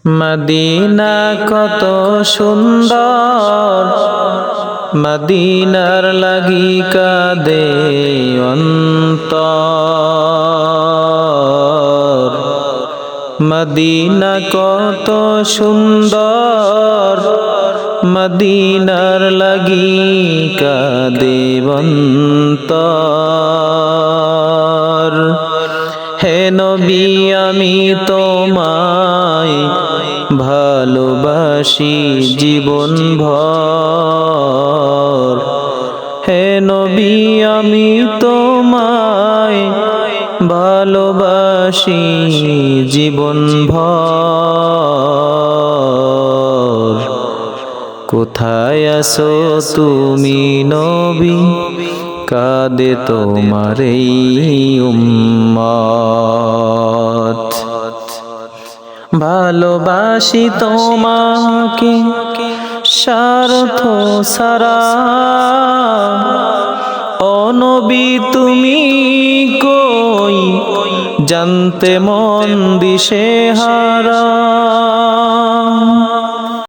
Medina কত সুন্দর, মদিনার লাগি কাঁদে অন্তর। মদিনা কত সুন্দর, মদিনার লাগি কাঁদে অন্তর। হে নবী আমি তোমায় ভালোবাসি জীবন ভর। হে নবী আমি তোমায় ভালোবাসি জীবন ভর। কোথায় আছো তুমি নবী, কাঁদে তোমার এই উম্মত। ভালোবাসি তোমাকে স্বার্থ ছাড়া, ও নবী তুমি কই জানতে মন দিশেহারা।